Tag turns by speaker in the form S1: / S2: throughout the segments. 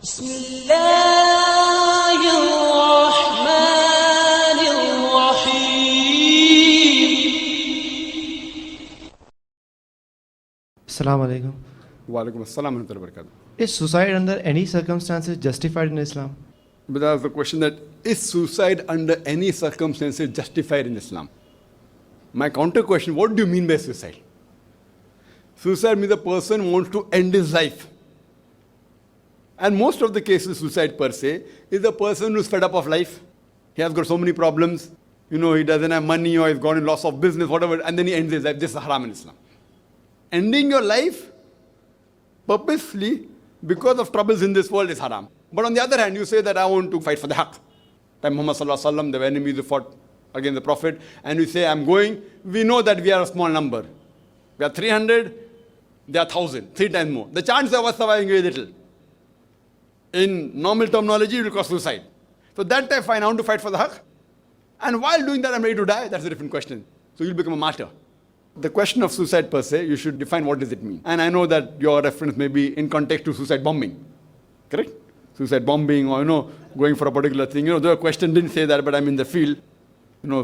S1: بسم الله الرحمن الرحيم.
S2: Assalamu alaikum.
S3: Walaikum assalam wa rahmatullahi wa barakatuh.
S2: Is suicide under any circumstances justified in Islam?
S3: But that's the question, that is suicide under any circumstances justified in Islam? My counter question, what do you mean by suicide? Suicide means a person wants to end his life. And most of the cases, suicide per se, is the person who's fed up of life. He has got so many problems. He doesn't have money, or he's got in loss of business, whatever, and then he ends his life. This is haram in Islam. Ending your life purposely because of troubles in this world is haram. But on the other hand, you say that I want to fight for the haqq. Time Muhammad sallallahu alaihi wasallam, the enemies who fought against the Prophet, and you say, I'm going, we know that we are a small number. We are 300, they are 1,000, 3 times more. The chance of us surviving is little. In normal terminology, it will cause suicide. So that time, fine, I want to fight for the haqq. And while doing that, I'm ready to die. That's a different question. So you'll become a martyr. The question of suicide per se, you should define what does it mean. And I know that your reference may be in context to suicide bombing. Correct? Suicide bombing, or going for a particular thing. The question didn't say that, but I'm in the field.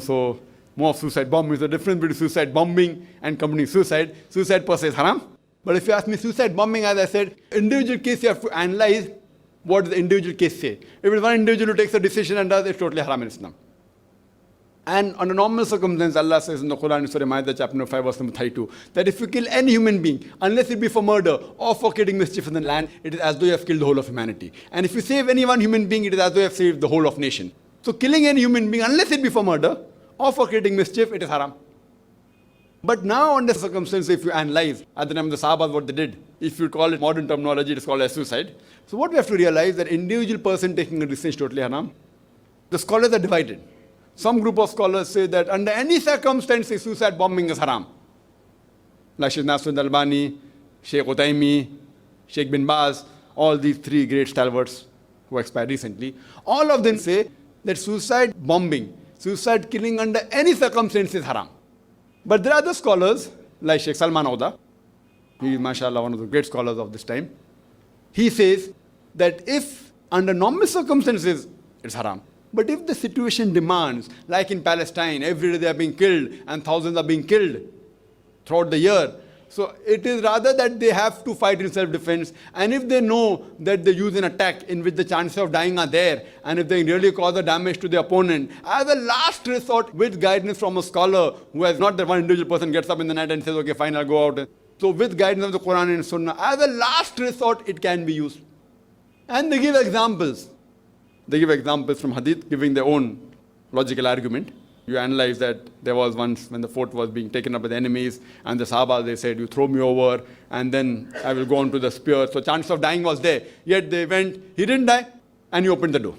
S3: So more of suicide bombing. The difference between suicide bombing and committing suicide. Suicide per se is haram. But if you ask me, suicide bombing, as I said, individual case you have to analyze what does the individual case say. If it's one individual who takes a decision and does it, it's totally haram in Islam. And under normal circumstances, Allah says in the Quran, Surah Ma'idah, chapter 5, verse number 32, that if you kill any human being, unless it be for murder or for creating mischief in the land, it is as though you have killed the whole of humanity. And if you save any one human being, it is as though you have saved the whole of nation. So killing any human being, unless it be for murder or for creating mischief, it is haram. But now under circumstances, if you analyze, at the time of the Sahabas, what they did, if you call it modern terminology, it is called as suicide. So what we have to realize, that individual person taking a decision is totally haram. The scholars are divided. Some group of scholars say that under any circumstances, suicide bombing is haram. Like Sheikh Nasruddin Albani, Sheikh Uthaymeen, Sheikh bin Baz, all these 3 great stalwarts who expired recently, all of them say that suicide bombing, suicide killing under any circumstances is haram. But there are other scholars, like Sheikh Salman Auda, he is, mashallah, one of the great scholars of this time. He says that if under normal circumstances, it's haram. But if the situation demands, like in Palestine, every day they are being killed and thousands are being killed throughout the year. So it is rather that they have to fight in self-defense. And if they know that they use an attack in which the chances of dying are there, and if they really cause a damage to the opponent, as a last resort, with guidance from a scholar who has not that one individual person gets up in the night and says, okay, fine, I'll go out. So with guidance of the Quran and Sunnah, as a last resort, it can be used. And they give examples. They give examples from Hadith, giving their own logical argument. You analyze that there was once when the fort was being taken up by the enemies, and the Sahaba, they said, you throw me over, and then I will go on to the spear. So chance of dying was there. Yet they went, he didn't die, and he opened the door.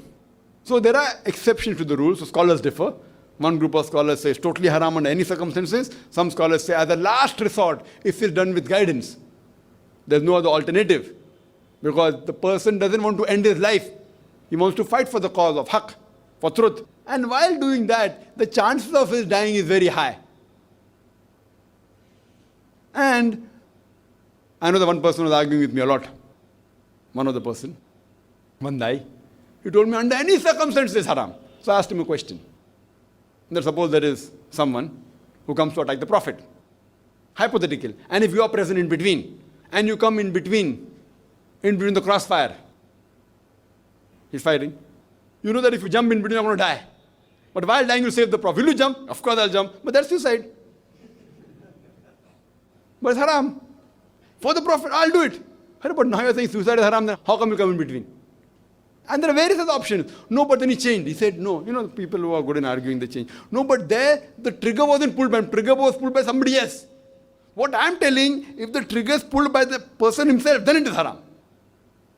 S3: So there are exceptions to the rule, so scholars differ. One group of scholars say it's totally haram under any circumstances. Some scholars say as a last resort, if it's done with guidance. There's no other alternative. Because the person doesn't want to end his life. He wants to fight for the cause of haqq, for truth. And while doing that, the chances of his dying is very high. And I know that one person was arguing with me a lot. One other person. One guy. He told me under any circumstances it's haram. So I asked him a question. That suppose there is someone who comes to attack the Prophet. Hypothetical. And if you are present in between, and you come in between the crossfire, he's fighting. You know that if you jump in between, you're going to die. But while dying, you save the Prophet. Will you jump? Of course I'll jump. But that's suicide. But it's haram. For the Prophet, I'll do it. But now you're saying suicide is haram, then how come you come in between? And there are various other options. No, but then he changed. He said, no. The people who are good in arguing, they change. No, but there, the trigger wasn't pulled by him. Trigger was pulled by somebody else. What I'm telling, if the trigger is pulled by the person himself, then it is haram.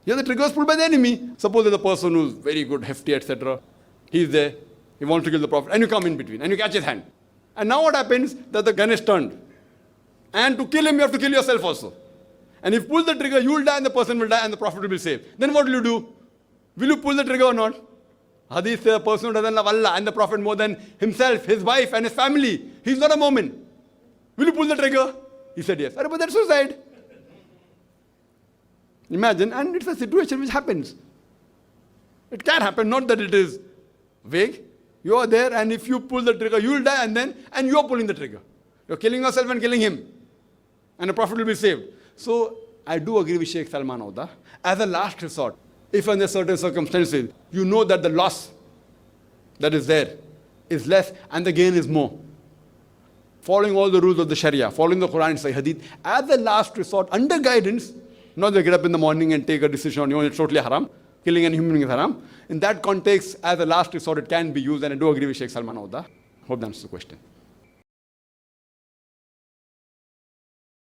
S3: Here the trigger is pulled by the enemy. Suppose there's a person who's very good, hefty, etc. He's there. He wants to kill the Prophet. And you come in between. And you catch his hand. And now what happens? That the gun is turned. And to kill him, you have to kill yourself also. And if you pull the trigger, you will die and the person will die and the Prophet will be saved. Then what will you do? Will you pull the trigger or not? Hadith says a person who doesn't love Allah and the Prophet more than himself, his wife and his family, he's not a Mu'min. Will you pull the trigger? He said yes. But that's suicide. Imagine, and it's a situation which happens. It can happen, not that it is vague. You are there, and if you pull the trigger, you will die, and you are pulling the trigger. You're killing yourself and killing him. And the Prophet will be saved. So, I do agree with Sheikh Salman Auda. As a last resort, if under certain circumstances, you know that the loss that is there is less and the gain is more, following all the rules of the Sharia, following the Quran and Sahih Hadith, as a last resort, under guidance, not to get up in the morning and take a decision on your own, it's totally haram. Killing any human being is haram. In that context, as a last resort, it can be used, and I do agree with Sheikh Salman Auda. Hope that answers the question.